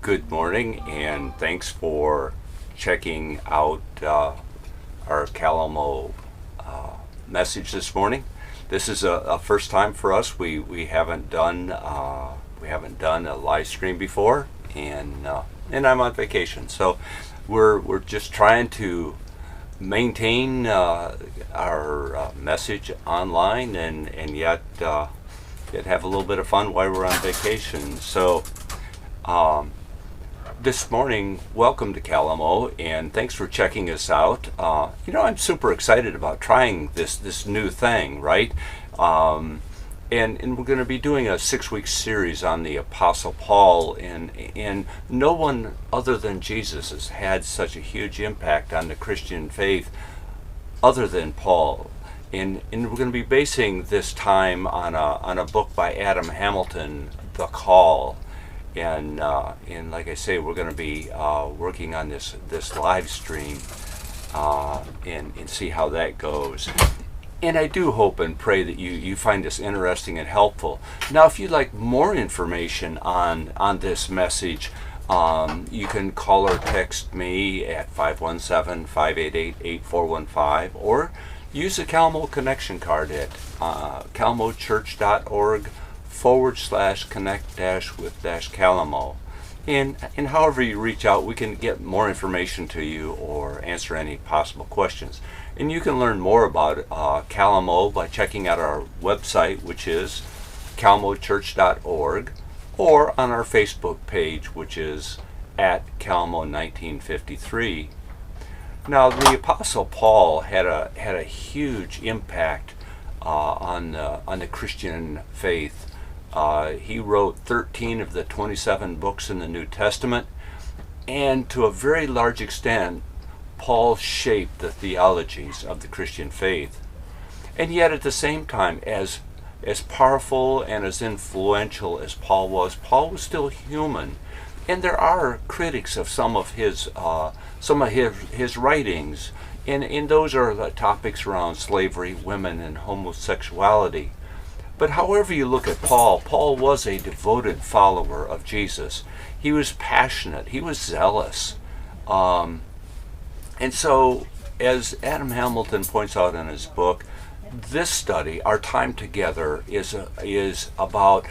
Good morning, and thanks for checking out our Kalamo message this morning. This is a first time for us. We haven't done a live stream before, and I'm on vacation, so we're just trying to maintain our message online and yet have a little bit of fun while we're on vacation. So this morning, welcome to Kalamo, and thanks for checking us out. I'm super excited about trying this new thing, right? And we're going to be doing a 6-week series on the Apostle Paul, and no one other than Jesus has had such a huge impact on the Christian faith other than Paul. And we're going to be basing this time on a book by Adam Hamilton, The Call. And like I say, we're going to be working on this live stream and see how that goes. And I do hope and pray that you find this interesting and helpful. Now, if you'd like more information on this message, you can call or text me at 517-588-8415, or use the Kalamo connection card at kalamochurch.org/connect-with-Kalamo. And however you reach out, we can get more information to you or answer any possible questions. And you can learn more about Kalamo by checking out our website, which is kalamochurch.org, or on our Facebook page, which is at Kalamo 1953. Now, the Apostle Paul had a huge impact on the Christian faith. He wrote 13 of the 27 books in the New Testament, and to a very large extent, Paul shaped the theologies of the Christian faith. And yet, at the same time, as powerful and as influential as Paul was still human. And there are critics of some of his writings, and those are the topics around slavery, women, and homosexuality. But however you look at Paul was a devoted follower of Jesus. He was passionate. He was zealous. And so, as Adam Hamilton points out in his book, this study, our time together, is about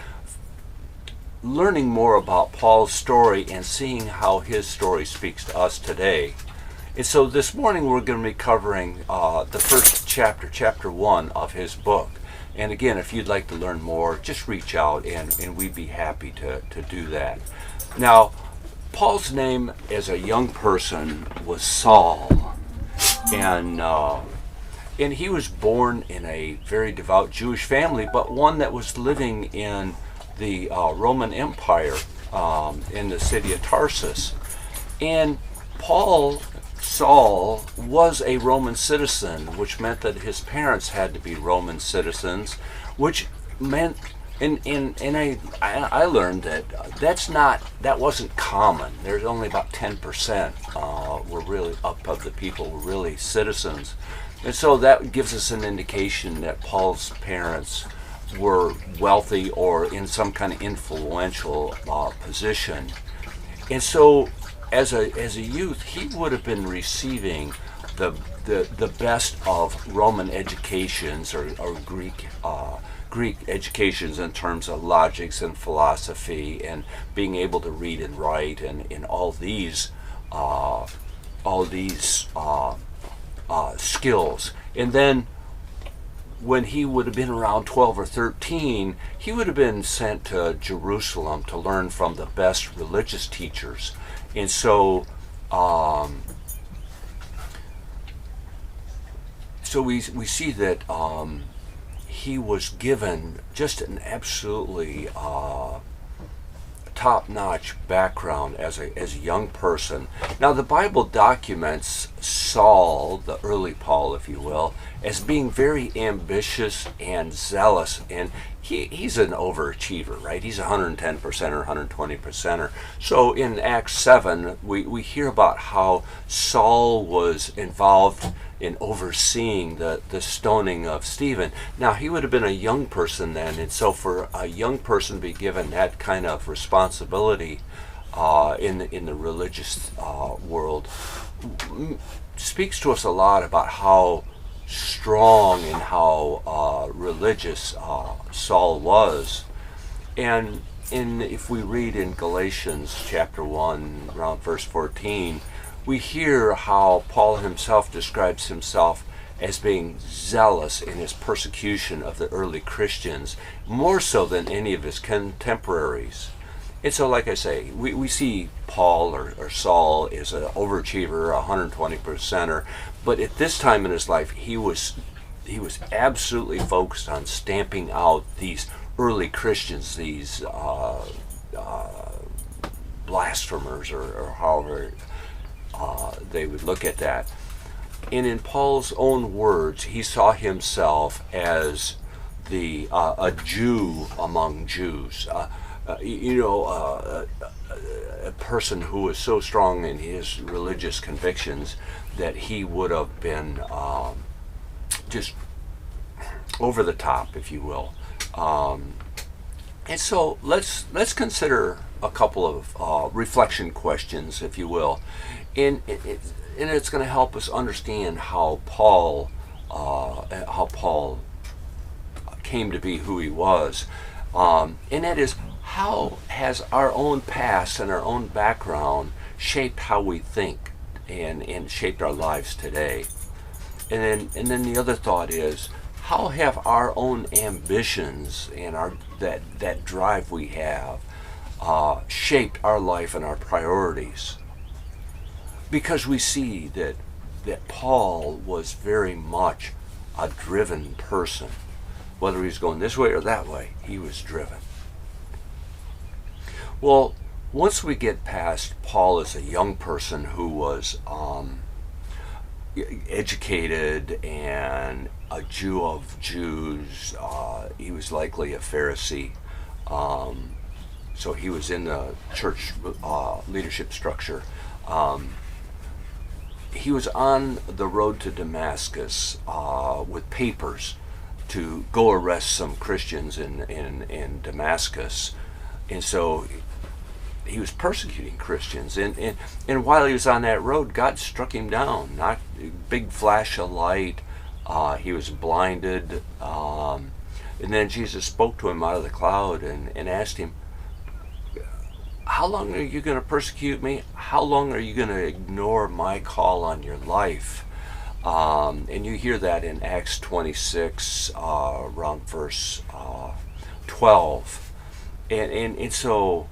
learning more about Paul's story and seeing how his story speaks to us today. And so this morning we're going to be covering the first chapter 1 of his book. And again, if you'd like to learn more, just reach out and we'd be happy to do that. Now, Paul's name as a young person was Saul. And he was born in a very devout Jewish family, but one that was living in the Roman Empire in the city of Tarsus. And Saul was a Roman citizen, which meant that his parents had to be Roman citizens, which meant, and I learned that wasn't common. There's only about 10% were really of the people were really citizens. And so that gives us an indication that Paul's parents were wealthy or in some kind of influential position. And so as a youth, he would have been receiving the best of Roman educations or Greek educations in terms of logics and philosophy and being able to read and write and all these skills. And then when he would have been around 12 or 13, he would have been sent to Jerusalem to learn from the best religious teachers. And so we see that he was given just an absolutely top-notch background as a young person. Now, the Bible documents Saul, the early Paul, if you will, as being very ambitious and zealous, and he's an overachiever, right? He's 110%er, 120%er. So in Acts 7, we hear about how Saul was involved in overseeing the stoning of Stephen. Now, he would have been a young person then, and so for a young person to be given that kind of responsibility in the religious world, speaks to us a lot about how strong and how religious Saul was. And if we read in Galatians chapter 1, around verse 14, we hear how Paul himself describes himself as being zealous in his persecution of the early Christians, more so than any of his contemporaries. And so, like I say, we see Paul or Saul as an overachiever, 120%er, but at this time in his life, he was absolutely focused on stamping out these early Christians, these blasphemers, or however they would look at that. And in Paul's own words, he saw himself as a Jew among Jews. A person who was so strong in his religious convictions that he would have been just over the top, if you will. And so let's consider a couple of reflection questions, if you will, and it's going to help us understand how Paul came to be who he was, and that is, how has our own past and our own background shaped how we think and shaped our lives today? And then the other thought is, how have our own ambitions and that drive we have shaped our life and our priorities? Because we see that Paul was very much a driven person. Whether he was going this way or that way, he was driven. Well, once we get past Paul as a young person who was educated and a Jew of Jews, he was likely a Pharisee, so he was in the church leadership structure. He was on the road to Damascus with papers to go arrest some Christians in Damascus, and so he was persecuting Christians, and while he was on that road, God struck him down. Not big flash of light. He was blinded, and then Jesus spoke to him out of the cloud and asked him, "How long are you going to persecute me? How long are you going to ignore my call on your life?" And you hear that in Acts 26, around verse 12, and so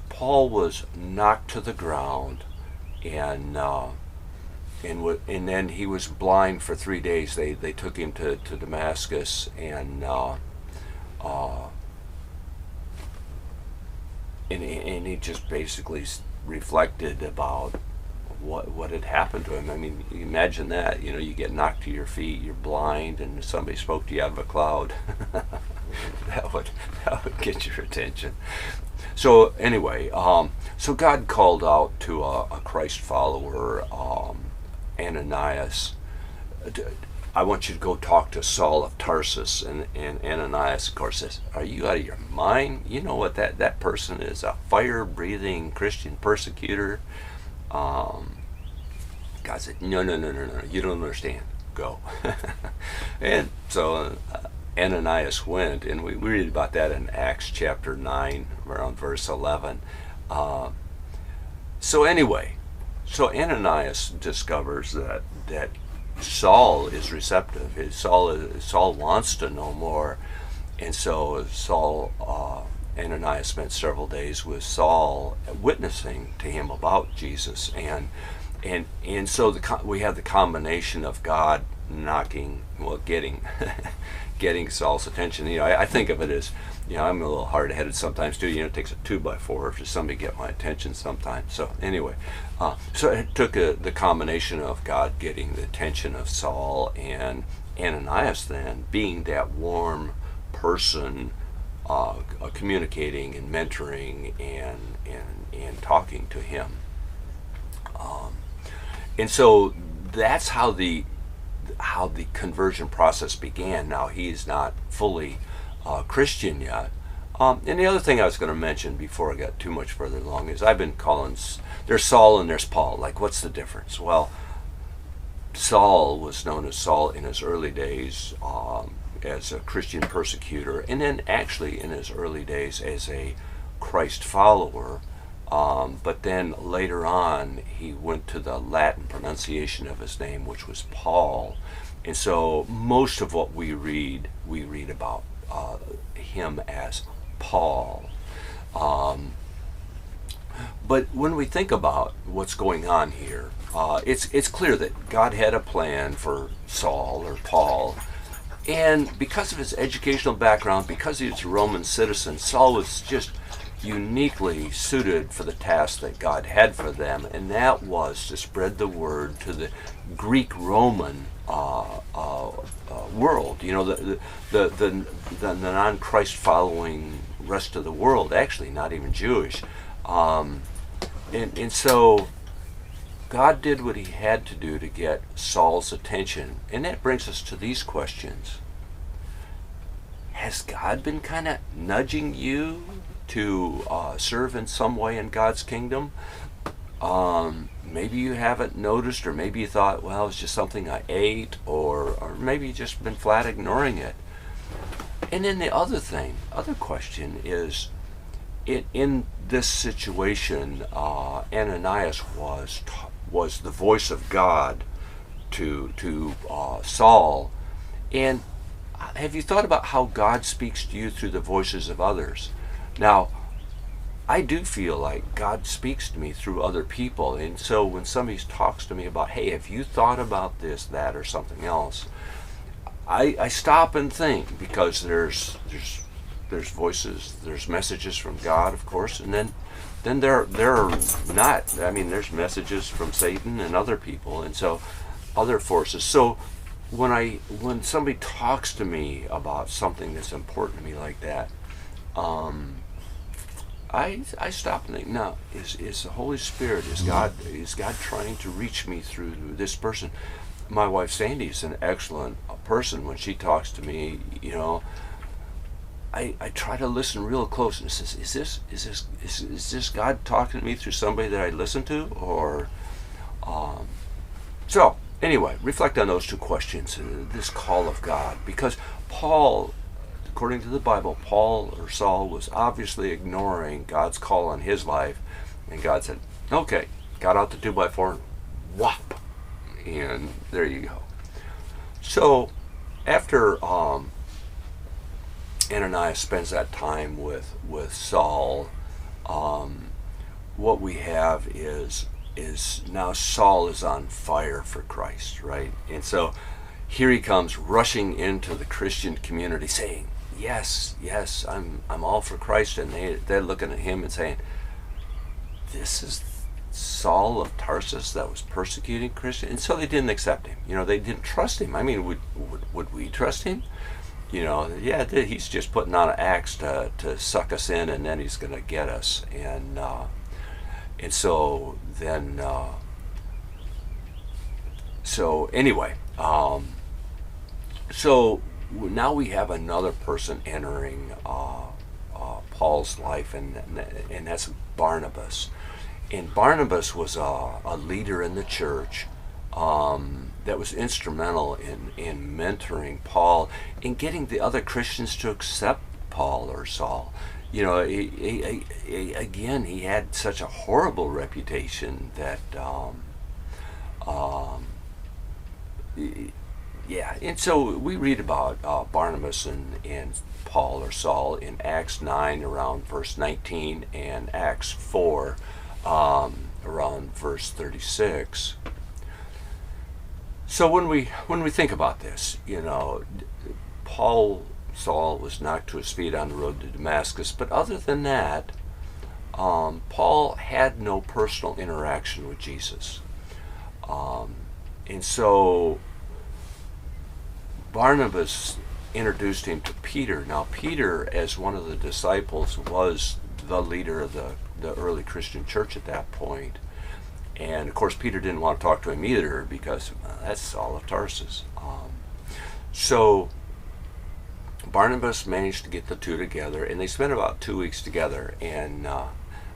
Paul was knocked to the ground, and then he was blind for 3 days. They took him to Damascus, and he just basically reflected about what had happened to him. I mean, imagine that. You get knocked to your feet, you're blind, and somebody spoke to you out of a cloud. that would get your attention. So anyway, so God called out to a Christ follower, Ananias. "I want you to go talk to Saul of Tarsus." And Ananias, of course, says, "Are you out of your mind? You know what that person is, a fire-breathing Christian persecutor." God said, no, you don't understand. Go. And so Ananias went, and we read about that in Acts chapter 9, around verse 11. So Ananias discovers that Saul is receptive. Saul wants to know more, and so Ananias spent several days with Saul, witnessing to him about Jesus, and so we have the combination of God getting Saul's attention. I think of it as, I'm a little hard-headed sometimes too. It takes a 2x4 for somebody to get my attention sometimes. So anyway, so it took the combination of God getting the attention of Saul, and Ananias then being that warm person, communicating and mentoring and talking to him. And so that's how the conversion process began. Now, he's not fully Christian yet, And the other thing I was going to mention before I got too much further along is I've been calling, there's Saul and there's Paul. Like, what's the difference? Well, Saul was known as Saul in his early days as a Christian persecutor, and then actually in his early days as a Christ follower. But then later on, he went to the Latin pronunciation of his name, which was Paul. And so most of what we read about him as Paul. But when we think about what's going on here, it's clear that God had a plan for Saul or Paul. And because of his educational background, because he was a Roman citizen, Saul was just uniquely suited for the task that God had for them, and that was to spread the word to the Greek-Roman world. You know, the non-Christ following rest of the world, actually, not even Jewish. And so God did what he had to do to get Saul's attention. And that brings us to these questions. Has God been kind of nudging you to serve in some way in God's kingdom? Maybe you haven't noticed, or maybe you thought, well, it's just something I ate, or maybe you've just been flat ignoring it. And then the other question is, in this situation, Ananias was the voice of God to Saul. And have you thought about how God speaks to you through the voices of others? Now, I do feel like God speaks to me through other people, and so when somebody talks to me about, hey, have you thought about this, that, or something else, I stop and think, because there's voices, there's messages from God, of course, and then there are not. I mean, there's messages from Satan and other people, and so other forces. So when somebody talks to me about something that's important to me like that, I stop and think, now, is the Holy Spirit, is God trying to reach me through this person? My wife Sandy is an excellent person. When she talks to me, you know, I try to listen real close and says, is this God talking to me through somebody that I listen to, or so anyway, reflect on those two questions, this call of God, because Paul, according to the Bible, Paul or Saul was obviously ignoring God's call on his life, and God said, okay, got out the 2x4 and whop, and there you go. So after Ananias spends that time with Saul, what we have is now Saul is on fire for Christ, right? And so here he comes rushing into the Christian community saying, yes, I'm all for Christ, and they're looking at him and saying, this is Saul of Tarsus that was persecuting Christians. And so they didn't accept him. You know, they didn't trust him. I mean, would we trust him? You know, yeah, he's just putting on an axe to suck us in, and then he's going to get us. And so then, so anyway, so now we have another person entering Paul's life, and that's Barnabas. And Barnabas was a leader in the church that was instrumental in mentoring Paul, in getting the other Christians to accept Paul or Saul. You know, again, he had such a horrible reputation that, yeah. And so we read about Barnabas and Paul or Saul in Acts 9 around verse 19, and Acts 4 around verse 36. So when we think about this, you know, Saul was knocked to his feet on the road to Damascus, but other than that, Paul had no personal interaction with Jesus. And so Barnabas introduced him to Peter. Now, Peter, as one of the disciples, was the leader of the early Christian church at that point. And of course, Peter didn't want to talk to him either, because that's Saul of Tarsus. So Barnabas managed to get the two together, and they spent about 2 weeks together. And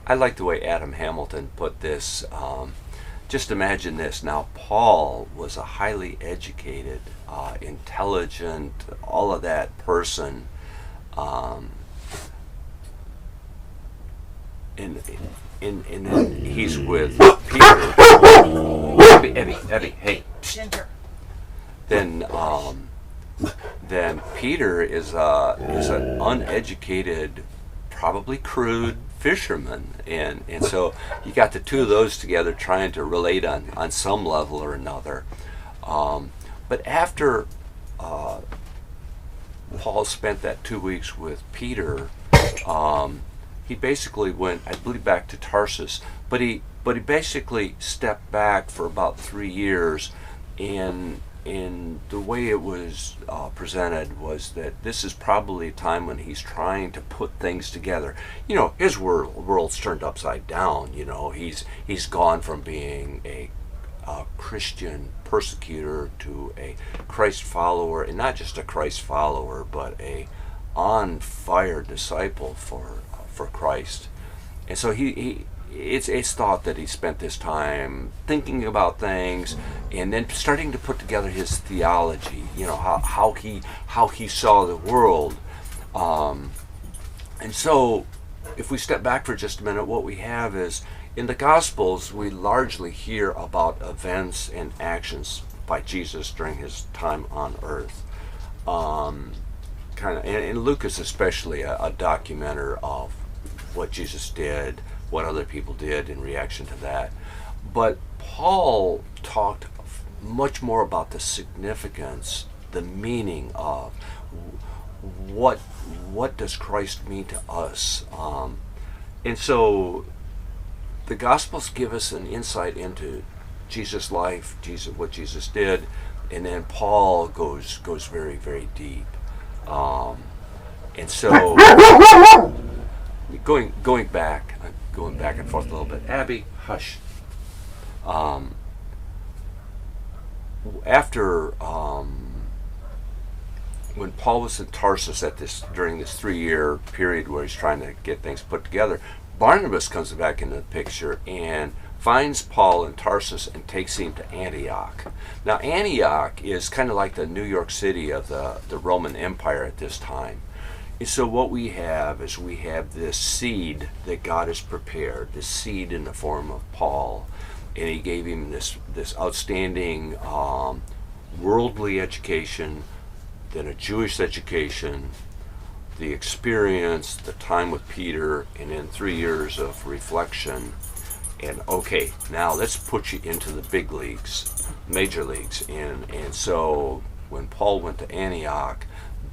I like the way Adam Hamilton put this. Just imagine this. Now, Paul was a highly educated, intelligent, all of that person. And then he's with Peter. Abby, hey. Ginger. Then Peter is an uneducated, probably crude fisherman, and so you got the two of those together trying to relate on some level or another. But after Paul spent that 2 weeks with Peter, he basically went, I believe, back to Tarsus, but he basically stepped back for about 3 years, and the way it was presented was that this is probably a time when he's trying to put things together. You know, his world's turned upside down. You know, he's gone from being a Christian persecutor to a Christ follower, and not just a Christ follower, but a on fire disciple for Christ. And so it's thought that he spent this time thinking about things and then starting to put together his theology, you know, how he saw the world. And so if we step back for just a minute, what we have is, in the Gospels, we largely hear about events and actions by Jesus during his time on earth. And Luke is especially a documenter of what Jesus did, what other people did in reaction to that. But Paul talked much more about the significance, the meaning of what does Christ mean to us. And so the Gospels give us an insight into Jesus' life, what Jesus did, and then Paul goes very, very deep. And so going back and forth a little bit. Abby, hush. After when Paul was in Tarsus during this 3-year period where he's trying to get things put together, Barnabas comes back into the picture and finds Paul in Tarsus and takes him to Antioch. Now, Antioch is kind of like the New York City of the Roman Empire at this time. And so what we have is this seed that God has prepared, this seed in the form of Paul, and he gave him this outstanding worldly education, then a Jewish education, the experience, the time with Peter, and then 3 years of reflection. And okay, now let's put you into the big leagues, major leagues. And so when Paul went to Antioch,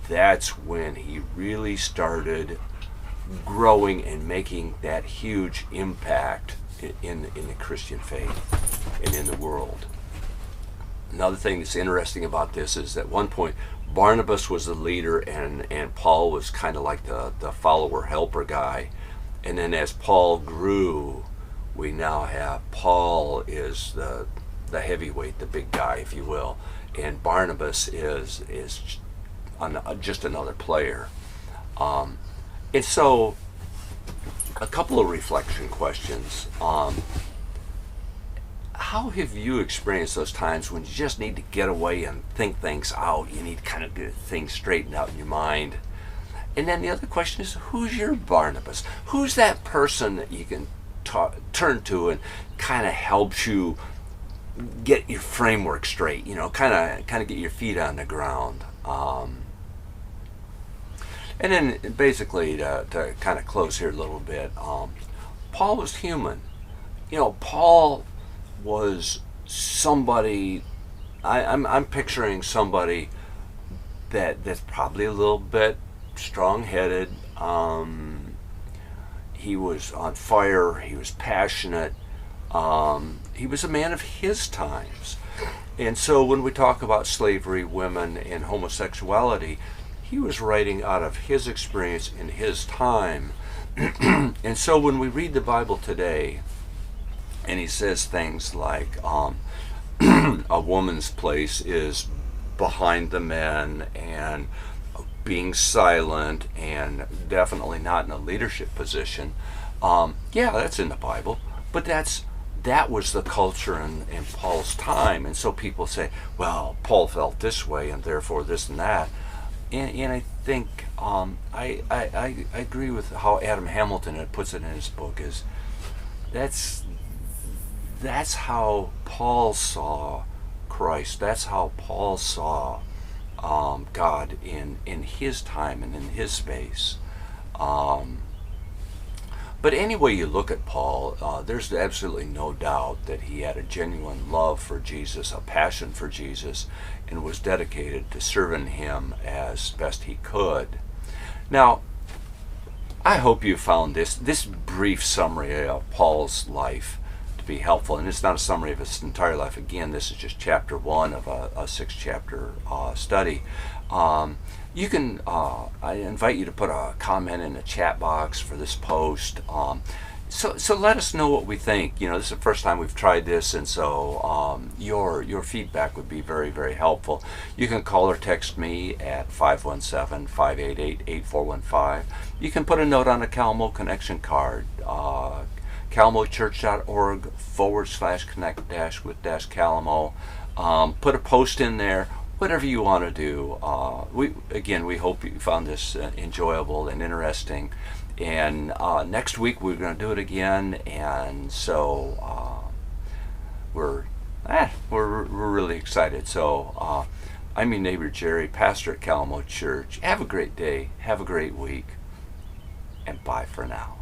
that's when he really started growing and making that huge impact in the Christian faith and in the world. Another thing that's interesting about this is at one point Barnabas was the leader and Paul was kind of like the follower helper guy. And then as Paul grew, we now have Paul is the heavyweight, the big guy, if you will, and Barnabas is just another player. And so a couple of reflection questions. How have you experienced those times when you just need to get away and think things out? You need to kind of get things straightened out in your mind. And then the other question is, who's your Barnabas? Who's that person that you can turn to and kind of helps you get your framework straight, you know, kind of get your feet on the ground? And then basically to kind of close here a little bit, Paul was human. You know, Paul was somebody, I'm picturing somebody that's probably a little bit strong-headed. He was on fire, he was passionate, he was a man of his times. And so when we talk about slavery, women, and homosexuality, he was writing out of his experience in his time. And so when we read the Bible today, and he says things like a woman's place is behind the men, and being silent and definitely not in a leadership position. Yeah, that's in the Bible, but that was the culture in Paul's time, and so people say, well, Paul felt this way, and therefore this and that. And I think I agree with how Adam Hamilton puts it in his book. Is that's how Paul saw Christ. That's how Paul saw God in his time and in his space. But any way you look at Paul, there's absolutely no doubt that he had a genuine love for Jesus, a passion for Jesus, and was dedicated to serving him as best he could. Now, I hope you found this brief summary of Paul's life to be helpful. And it's not a summary of his entire life. Again, this is just chapter 1 of a 6-chapter study. You can, I invite you to put a comment in the chat box for this post. So let us know what we think. You know, this is the first time we've tried this, and so your feedback would be very, very helpful. You can call or text me at 517-588-8415. You can put a note on a Kalamo connection card, kalamochurch.org/connect-with-Kalamo. Put a post in there. Whatever you want to do. We hope you found this enjoyable and interesting. And next week we're going to do it again. And so we're really excited. So I'm your neighbor Jerry, pastor at Kalamo Church. Have a great day. Have a great week. And bye for now.